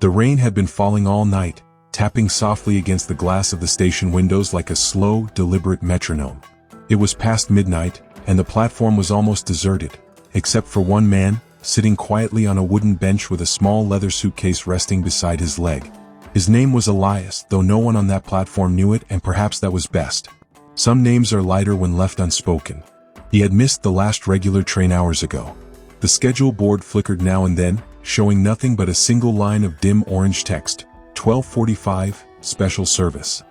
The rain had been falling all night, tapping softly against the glass of the station windows like a slow, deliberate metronome. It was past midnight, and the platform was almost deserted, except for one man, sitting quietly on a wooden bench with a small leather suitcase resting beside his leg. His name was Elias, though no one on that platform knew it, and perhaps that was best. Some names are lighter when left unspoken. He had missed the last regular train hours ago. The schedule board flickered now and then, showing nothing but a single line of dim orange text: 12:45, special service.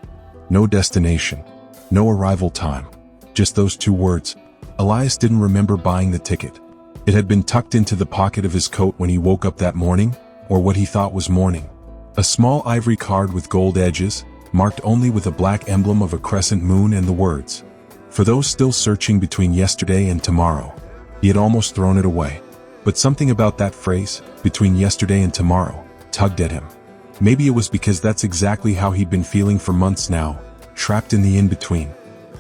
No destination. No arrival time. Just those two words. Elias didn't remember buying the ticket. It had been tucked into the pocket of his coat when he woke up that morning, or what he thought was morning. A small ivory card with gold edges, marked only with a black emblem of a crescent moon and the words, "For those still searching between yesterday and tomorrow." He had almost thrown it away. But something about that phrase, "between yesterday and tomorrow," tugged at him. Maybe it was because that's exactly how he'd been feeling for months now, trapped in the in-between.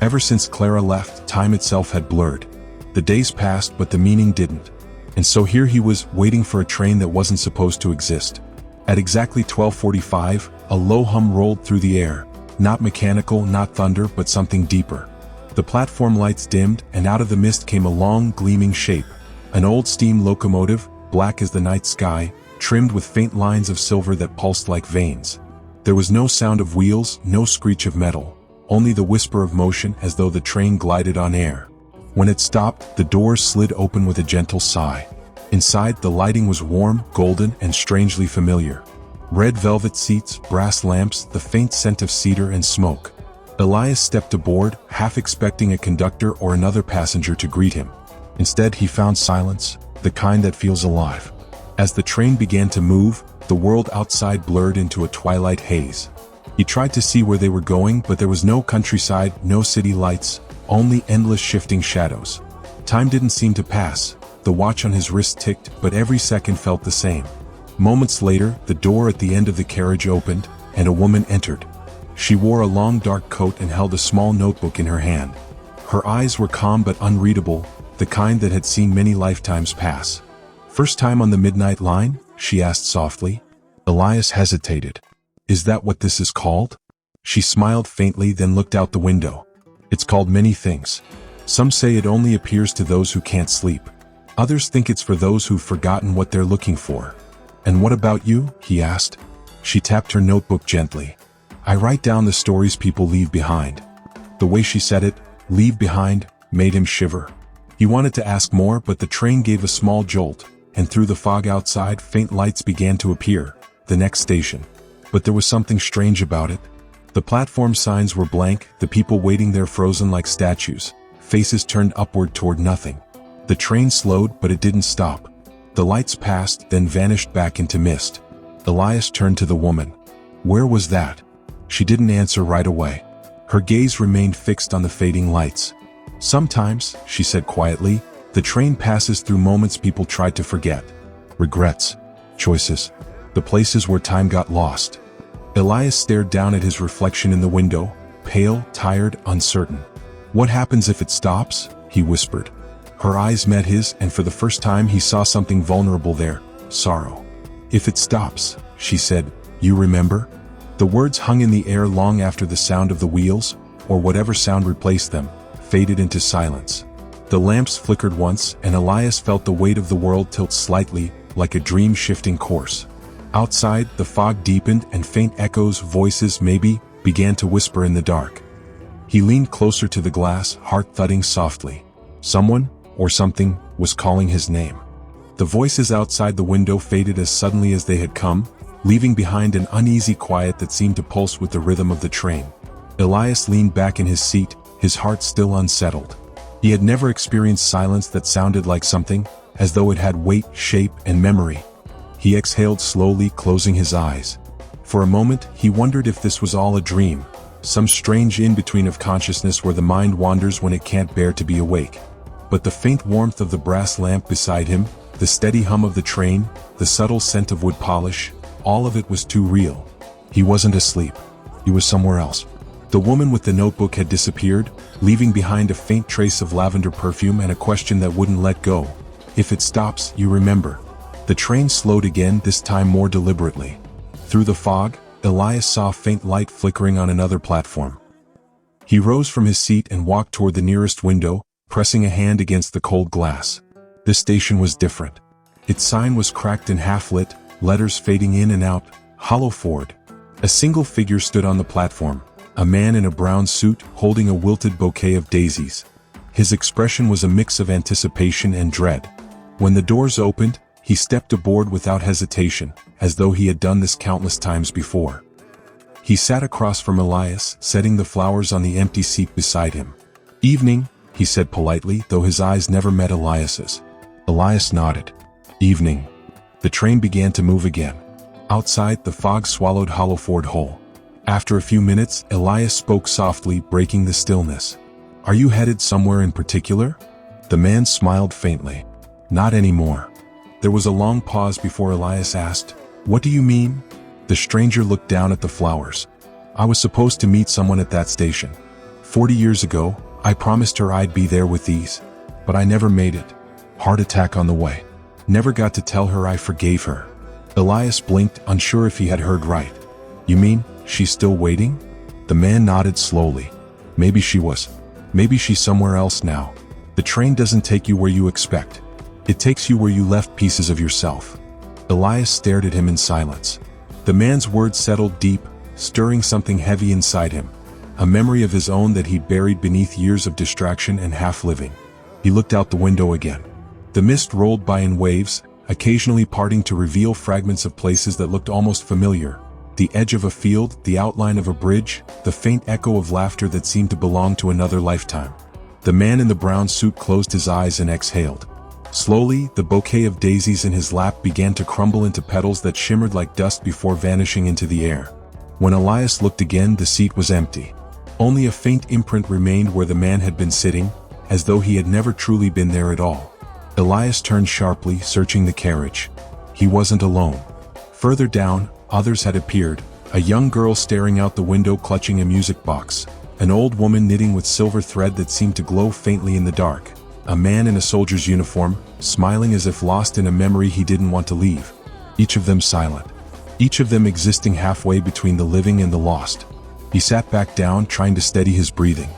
Ever since Clara left, time itself had blurred. The days passed, but the meaning didn't. And so here he was, waiting for a train that wasn't supposed to exist. At exactly 12:45, a low hum rolled through the air, not mechanical, not thunder, but something deeper. The platform lights dimmed, and out of the mist came a long, gleaming shape. An old steam locomotive, black as the night sky, trimmed with faint lines of silver that pulsed like veins. There was no sound of wheels, no screech of metal, only the whisper of motion as though the train glided on air. When it stopped, the doors slid open with a gentle sigh. Inside, the lighting was warm, golden, and strangely familiar. Red velvet seats, brass lamps, the faint scent of cedar and smoke. Elias stepped aboard, half expecting a conductor or another passenger to greet him. Instead, he found silence, the kind that feels alive. As the train began to move, the world outside blurred into a twilight haze. He tried to see where they were going, but there was no countryside, no city lights, only endless shifting shadows. Time didn't seem to pass. The watch on his wrist ticked, but every second felt the same. Moments later, the door at the end of the carriage opened, and a woman entered. She wore a long dark coat and held a small notebook in her hand. Her eyes were calm but unreadable, the kind that had seen many lifetimes pass. "First time on the midnight line?" she asked softly. Elias hesitated. "Is that what this is called?" She smiled faintly, then looked out the window. "It's called many things. Some say it only appears to those who can't sleep. Others think it's for those who've forgotten what they're looking for." "And what about you?" he asked. She tapped her notebook gently. "I write down the stories people leave behind." The way she said it, "leave behind," made him shiver. He wanted to ask more, but the train gave a small jolt, and through the fog outside, faint lights began to appear. The next station. But there was something strange about it. The platform signs were blank, the people waiting there frozen like statues, faces turned upward toward nothing. The train slowed, but it didn't stop. The lights passed, then vanished back into mist. Elias turned to the woman. "Where was that?" She didn't answer right away. Her gaze remained fixed on the fading lights. "Sometimes," she said quietly, "the train passes through moments people tried to forget. Regrets. Choices. The places where time got lost." Elias stared down at his reflection in the window, pale, tired, uncertain. "What happens if it stops?" he whispered. Her eyes met his, and for the first time he saw something vulnerable there: sorrow. "If it stops," she said, "you remember?" The words hung in the air long after the sound of the wheels, or whatever sound replaced them, faded into silence. The lamps flickered once, and Elias felt the weight of the world tilt slightly, like a dream shifting course. Outside, the fog deepened, and faint echoes, voices maybe, began to whisper in the dark. He leaned closer to the glass, heart thudding softly. Someone, or something, was calling his name. The voices outside the window faded as suddenly as they had come, leaving behind an uneasy quiet that seemed to pulse with the rhythm of the train. Elias leaned back in his seat, his heart still unsettled. He had never experienced silence that sounded like something, as though it had weight, shape, and memory. He exhaled slowly, closing his eyes. For a moment, he wondered if this was all a dream, some strange in-between of consciousness where the mind wanders when it can't bear to be awake. But the faint warmth of the brass lamp beside him, the steady hum of the train, the subtle scent of wood polish, all of it was too real. He wasn't asleep. He was somewhere else. The woman with the notebook had disappeared, leaving behind a faint trace of lavender perfume and a question that wouldn't let go. "If it stops, you remember." The train slowed again, this time more deliberately. Through the fog, Elias saw a faint light flickering on another platform. He rose from his seat and walked toward the nearest window, pressing a hand against the cold glass. This station was different. Its sign was cracked and half-lit, letters fading in and out, Hollowford. A single figure stood on the platform, a man in a brown suit holding a wilted bouquet of daisies. His expression was a mix of anticipation and dread. When the doors opened, he stepped aboard without hesitation, as though he had done this countless times before. He sat across from Elias, setting the flowers on the empty seat beside him. "Evening," he said politely, though his eyes never met Elias's. Elias nodded. "Evening." The train began to move again. Outside, the fog swallowed Hollowford whole. After a few minutes, Elias spoke softly, breaking the stillness. "Are you headed somewhere in particular?" The man smiled faintly. "Not anymore." There was a long pause before Elias asked, "What do you mean?" The stranger looked down at the flowers. "I was supposed to meet someone at that station. 40 years ago, I promised her I'd be there with these. But I never made it. Heart attack on the way. Never got to tell her I forgave her." Elias blinked, unsure if he had heard right. "You mean, she's still waiting?" The man nodded slowly. "Maybe she was. Maybe she's somewhere else now. The train doesn't take you where you expect. It takes you where you left pieces of yourself." Elias stared at him in silence. The man's words settled deep, stirring something heavy inside him. A memory of his own that he'd buried beneath years of distraction and half-living. He looked out the window again. The mist rolled by in waves, occasionally parting to reveal fragments of places that looked almost familiar. The edge of a field, the outline of a bridge, the faint echo of laughter that seemed to belong to another lifetime. The man in the brown suit closed his eyes and exhaled. Slowly, the bouquet of daisies in his lap began to crumble into petals that shimmered like dust before vanishing into the air. When Elias looked again, the seat was empty. Only a faint imprint remained where the man had been sitting, as though he had never truly been there at all. Elias turned sharply, searching the carriage. He wasn't alone. Further down, others had appeared, a young girl staring out the window clutching a music box, an old woman knitting with silver thread that seemed to glow faintly in the dark, a man in a soldier's uniform, smiling as if lost in a memory he didn't want to leave. Each of them silent. Each of them existing halfway between the living and the lost. He sat back down, trying to steady his breathing.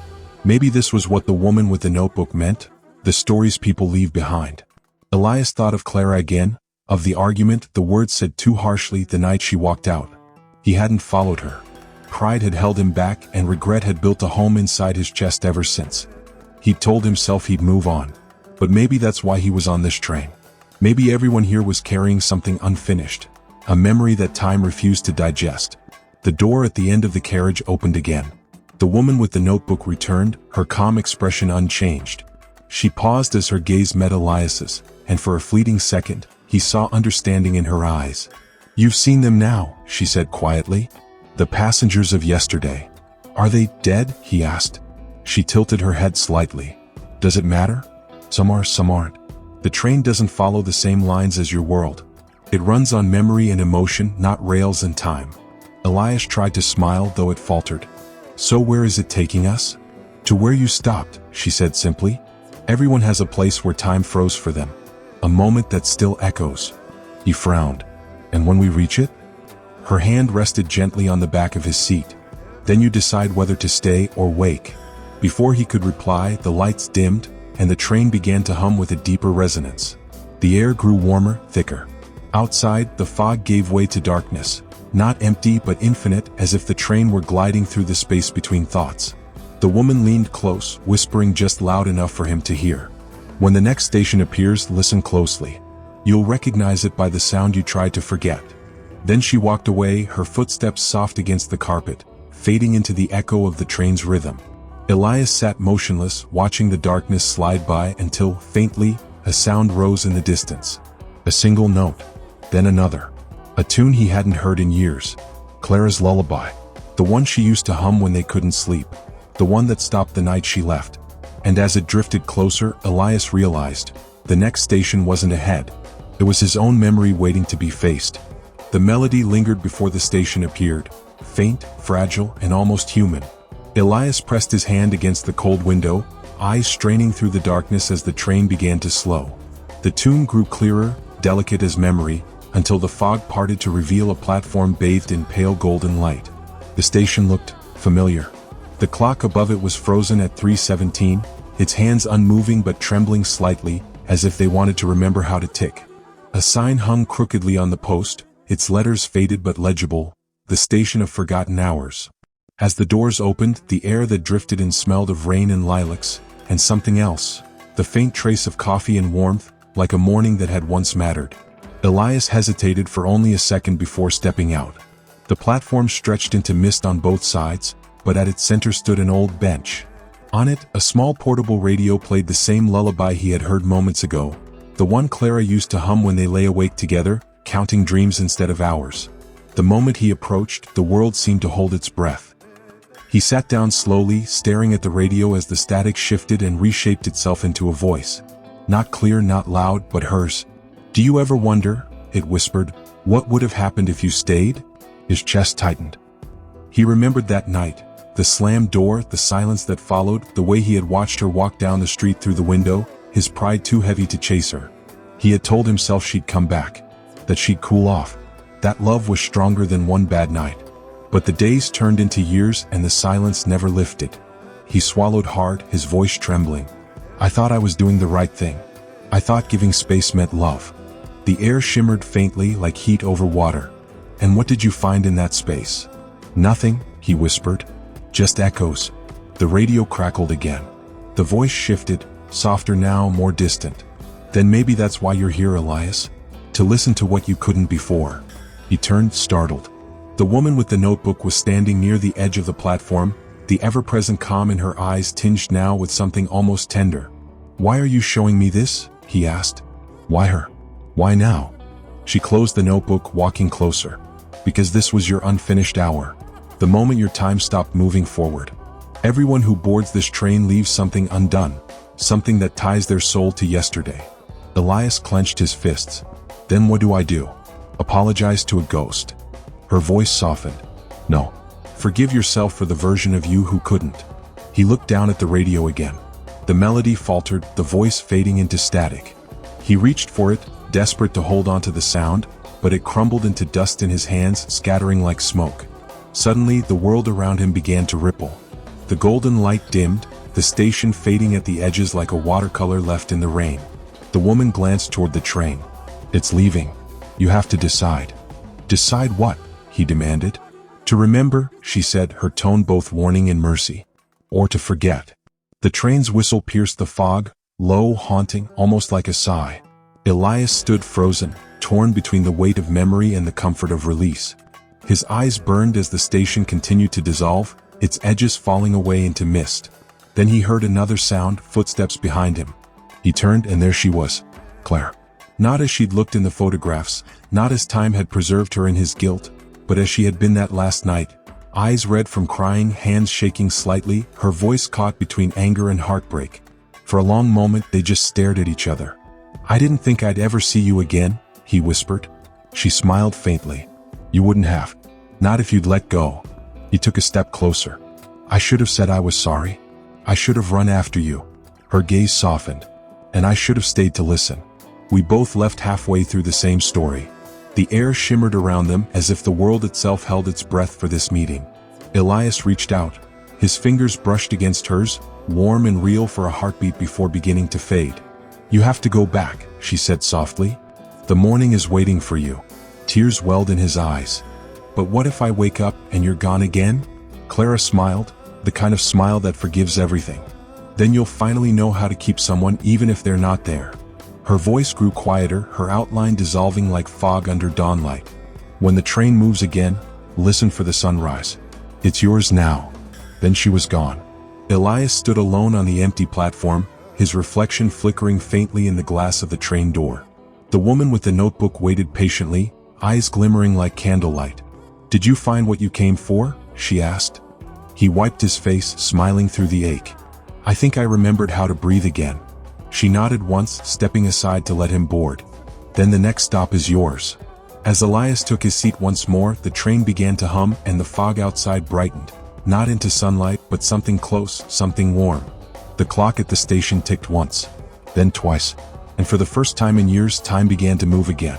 Maybe this was what the woman with the notebook meant, the stories people leave behind. Elias thought of Clara again, of the argument the words said too harshly the night she walked out. He hadn't followed her. Pride had held him back, and regret had built a home inside his chest ever since. He'd told himself he'd move on. But maybe that's why he was on this train. Maybe everyone here was carrying something unfinished, a memory that time refused to digest. The door at the end of the carriage opened again. The woman with the notebook returned, her calm expression unchanged. She paused as her gaze met Elias's, and for a fleeting second, he saw understanding in her eyes. "You've seen them now," she said quietly. "The passengers of yesterday. Are they dead?" he asked. She tilted her head slightly. "Does it matter? Some are, some aren't. The train doesn't follow the same lines as your world. It runs on memory and emotion, not rails and time." Elias tried to smile, though it faltered. "So where is it taking us?" "To where you stopped," she said simply. "Everyone has a place where time froze for them. A moment that still echoes." He frowned. "And when we reach it?" Her hand rested gently on the back of his seat. "Then you decide whether to stay or wake." Before he could reply, the lights dimmed, and the train began to hum with a deeper resonance. The air grew warmer, thicker. Outside, the fog gave way to darkness, not empty but infinite, as if the train were gliding through the space between thoughts. The woman leaned close, whispering just loud enough for him to hear. "When the next station appears, listen closely. You'll recognize it by the sound you tried to forget." Then she walked away, her footsteps soft against the carpet, fading into the echo of the train's rhythm. Elias sat motionless, watching the darkness slide by until, faintly, a sound rose in the distance. A single note. Then another. A tune he hadn't heard in years. Clara's lullaby. The one she used to hum when they couldn't sleep. The one that stopped the night she left. And as it drifted closer, Elias realized, the next station wasn't ahead. It was his own memory waiting to be faced. The melody lingered before the station appeared, faint, fragile, and almost human. Elias pressed his hand against the cold window, eyes straining through the darkness as the train began to slow. The tune grew clearer, delicate as memory, until the fog parted to reveal a platform bathed in pale golden light. The station looked familiar. The clock above it was frozen at 3:17, its hands unmoving but trembling slightly, as if they wanted to remember how to tick. A sign hung crookedly on the post, its letters faded but legible, "The Station of Forgotten Hours." As the doors opened, the air that drifted in smelled of rain and lilacs, and something else, the faint trace of coffee and warmth, like a morning that had once mattered. Elias hesitated for only a second before stepping out. The platform stretched into mist on both sides, but at its center stood an old bench. On it, a small portable radio played the same lullaby he had heard moments ago, the one Clara used to hum when they lay awake together, counting dreams instead of hours. The moment he approached, the world seemed to hold its breath. He sat down slowly, staring at the radio as the static shifted and reshaped itself into a voice. Not clear, not loud, but hers. "Do you ever wonder," it whispered, "what would have happened if you stayed?" His chest tightened. He remembered that night, the slammed door, the silence that followed, the way he had watched her walk down the street through the window, his pride too heavy to chase her. He had told himself she'd come back, that she'd cool off, that love was stronger than one bad night. But the days turned into years and the silence never lifted. He swallowed hard, his voice trembling. "I thought I was doing the right thing. I thought giving space meant love." The air shimmered faintly like heat over water. "And what did you find in that space?" "Nothing," he whispered. "Just echoes." The radio crackled again. The voice shifted, softer now, more distant. "Then maybe that's why you're here, Elias? To listen to what you couldn't before." He turned, startled. The woman with the notebook was standing near the edge of the platform, the ever-present calm in her eyes tinged now with something almost tender. "Why are you showing me this?" he asked. "Why her? Why now?" She closed the notebook, walking closer. "Because this was your unfinished hour. The moment your time stopped moving forward. Everyone who boards this train leaves something undone, something that ties their soul to yesterday." Elias clenched his fists. "Then what do I do? Apologize to a ghost?" Her voice softened. "No. Forgive yourself for the version of you who couldn't." He looked down at the radio again. The melody faltered, the voice fading into static. He reached for it, desperate to hold on to the sound, but it crumbled into dust in his hands, scattering like smoke. Suddenly, the world around him began to ripple. The golden light dimmed, the station fading at the edges like a watercolor left in the rain. The woman glanced toward the train. "It's leaving. You have to decide." "Decide what?" he demanded. "To remember," she said, her tone both warning and mercy. "Or to forget." The train's whistle pierced the fog, low, haunting, almost like a sigh. Elias stood frozen, torn between the weight of memory and the comfort of release. His eyes burned as the station continued to dissolve, its edges falling away into mist. Then he heard another sound, footsteps behind him. He turned and there she was, Claire. Not as she'd looked in the photographs, not as time had preserved her in his guilt, but as she had been that last night. Eyes red from crying, hands shaking slightly, her voice caught between anger and heartbreak. For a long moment they just stared at each other. "I didn't think I'd ever see you again," he whispered. She smiled faintly. "You wouldn't have. Not if you'd let go." He took a step closer. "I should have said I was sorry. I should have run after you." Her gaze softened. "And I should have stayed to listen." We both left halfway through the same story. The air shimmered around them as if the world itself held its breath for this meeting. Elias reached out. His fingers brushed against hers, warm and real for a heartbeat before beginning to fade. "You have to go back," she said softly. "The morning is waiting for you." Tears welled in his eyes. "But what if I wake up and you're gone again?" Clara smiled, the kind of smile that forgives everything. "Then you'll finally know how to keep someone even if they're not there." Her voice grew quieter, her outline dissolving like fog under dawnlight. "When the train moves again, listen for the sunrise. It's yours now." Then she was gone. Elias stood alone on the empty platform, his reflection flickering faintly in the glass of the train door. The woman with the notebook waited patiently, eyes glimmering like candlelight. "Did you find what you came for?" she asked. He wiped his face, smiling through the ache. "I think I remembered how to breathe again." She nodded once, stepping aside to let him board. "Then the next stop is yours." As Elias took his seat once more, the train began to hum and the fog outside brightened, not into sunlight but something close, something warm. The clock at the station ticked once, then twice, and for the first time in years time began to move again.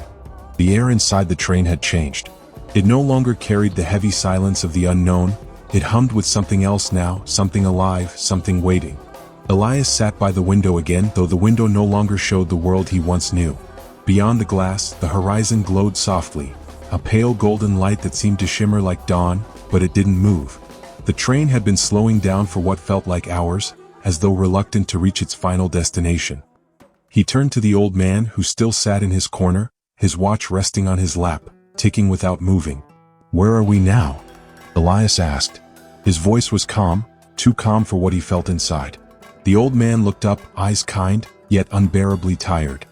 The air inside the train had changed. It no longer carried the heavy silence of the unknown. It hummed with something else now, something alive, something waiting. Elias sat by the window again, though the window no longer showed the world he once knew. Beyond the glass, the horizon glowed softly, a pale golden light that seemed to shimmer like dawn, but it didn't move. The train had been slowing down for what felt like hours, as though reluctant to reach its final destination. He turned to the old man who still sat in his corner, his watch resting on his lap, ticking without moving. "Where are we now?" Elias asked. His voice was calm, too calm for what he felt inside. The old man looked up, eyes kind, yet unbearably tired.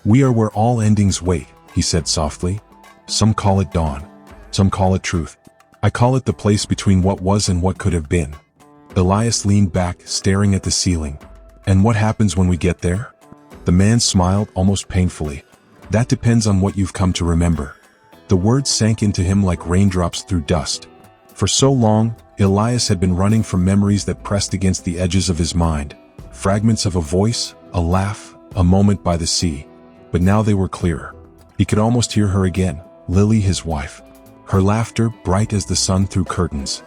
"We are where all endings wait," he said softly. "Some call it dawn. Some call it truth. I call it the place between what was and what could have been." Elias leaned back, staring at the ceiling. "And what happens when we get there?" The man smiled, almost painfully. "That depends on what you've come to remember." The words sank into him like raindrops through dust. For so long, Elias had been running from memories that pressed against the edges of his mind. Fragments of a voice, a laugh, a moment by the sea. But now they were clearer. He could almost hear her again, Lily, his wife. Her laughter, bright as the sun through curtains.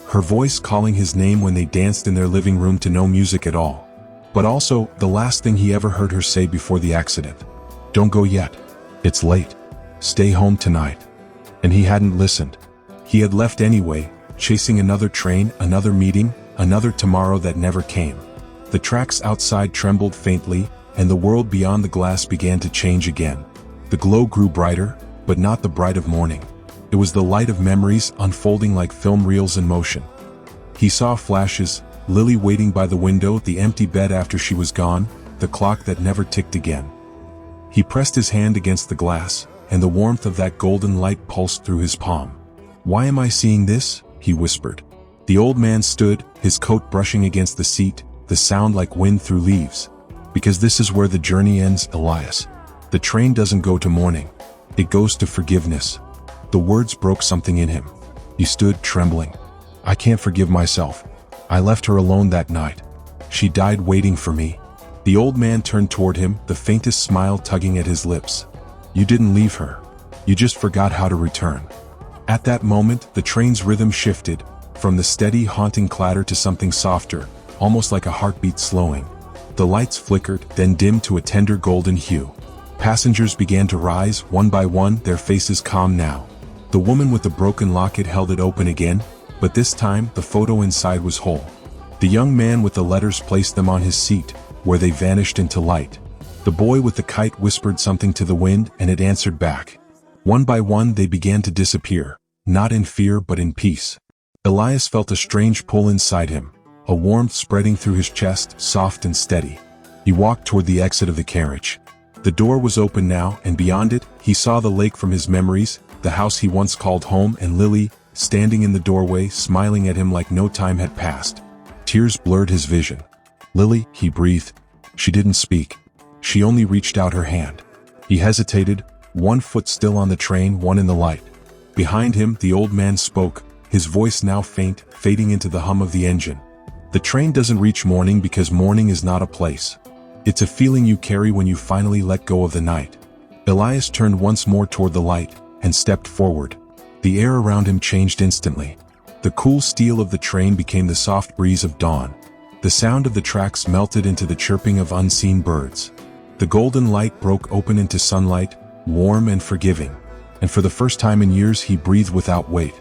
Her voice calling his name when they danced in their living room to no music at all. But also, the last thing he ever heard her say before the accident. "Don't go yet. It's late. Stay home tonight." And he hadn't listened. He had left anyway, chasing another train, another meeting, another tomorrow that never came. The tracks outside trembled faintly, and the world beyond the glass began to change again. The glow grew brighter, but not the bright of morning. It was the light of memories unfolding like film reels in motion. He saw flashes, Lily waiting by the window, the empty bed after she was gone, the clock that never ticked again. He pressed his hand against the glass, and the warmth of that golden light pulsed through his palm. "Why am I seeing this?" he whispered. The old man stood, his coat brushing against the seat, the sound like wind through leaves. "Because this is where the journey ends, Elias. The train doesn't go to morning. It goes to forgiveness." The words broke something in him. He stood, trembling. "I can't forgive myself. I left her alone that night. She died waiting for me." The old man turned toward him, the faintest smile tugging at his lips. "You didn't leave her. You just forgot how to return." At that moment, the train's rhythm shifted, from the steady, haunting clatter to something softer, almost like a heartbeat slowing. The lights flickered, then dimmed to a tender golden hue. Passengers began to rise, one by one, their faces calm now. The woman with the broken locket held it open again, but this time, the photo inside was whole. The young man with the letters placed them on his seat, where they vanished into light. The boy with the kite whispered something to the wind, and it answered back. One by one they began to disappear, not in fear but in peace. Elias felt a strange pull inside him, a warmth spreading through his chest, soft and steady. He walked toward the exit of the carriage. The door was open now, and beyond it, he saw the lake from his memories, the house he once called home, and Lily, standing in the doorway, smiling at him like no time had passed. Tears blurred his vision. "Lily," he breathed. She didn't speak. She only reached out her hand. He hesitated, one foot still on the train, one in the light. Behind him, the old man spoke, his voice now faint, fading into the hum of the engine. "The train doesn't reach morning because morning is not a place. It's a feeling you carry when you finally let go of the night." Elias turned once more toward the light, and stepped forward. The air around him changed instantly. The cool steel of the train became the soft breeze of dawn. The sound of the tracks melted into the chirping of unseen birds. The golden light broke open into sunlight, warm and forgiving, and for the first time in years he breathed without weight.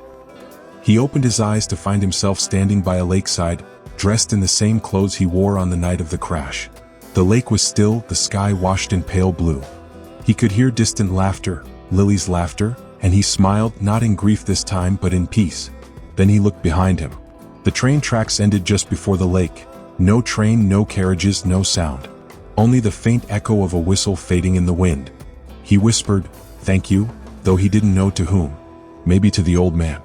He opened his eyes to find himself standing by a lakeside, dressed in the same clothes he wore on the night of the crash. The lake was still, the sky washed in pale blue. He could hear distant laughter, Lily's laughter, and he smiled, not in grief this time but in peace. Then he looked behind him. The train tracks ended just before the lake. No train, no carriages, no sound. Only the faint echo of a whistle fading in the wind. He whispered, "Thank you," though he didn't know to whom. Maybe to the old man.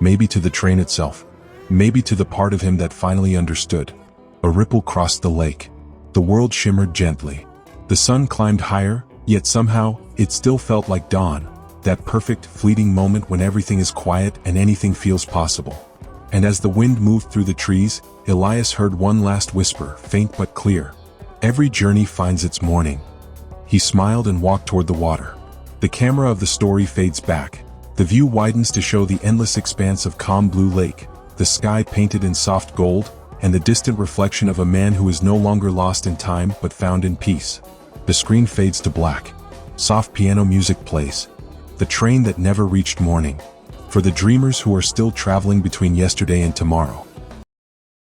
Maybe to the train itself. Maybe to the part of him that finally understood. A ripple crossed the lake. The world shimmered gently. The sun climbed higher, yet somehow, it still felt like dawn, that perfect, fleeting moment when everything is quiet and anything feels possible. And as the wind moved through the trees, Elias heard one last whisper, faint but clear. "Every journey finds its morning." He smiled and walked toward the water. The camera of the story fades back. The view widens to show the endless expanse of calm blue lake, the sky painted in soft gold, and the distant reflection of a man who is no longer lost in time but found in peace. The screen fades to black. Soft piano music plays. The train that never reached morning. For the dreamers who are still traveling between yesterday and tomorrow.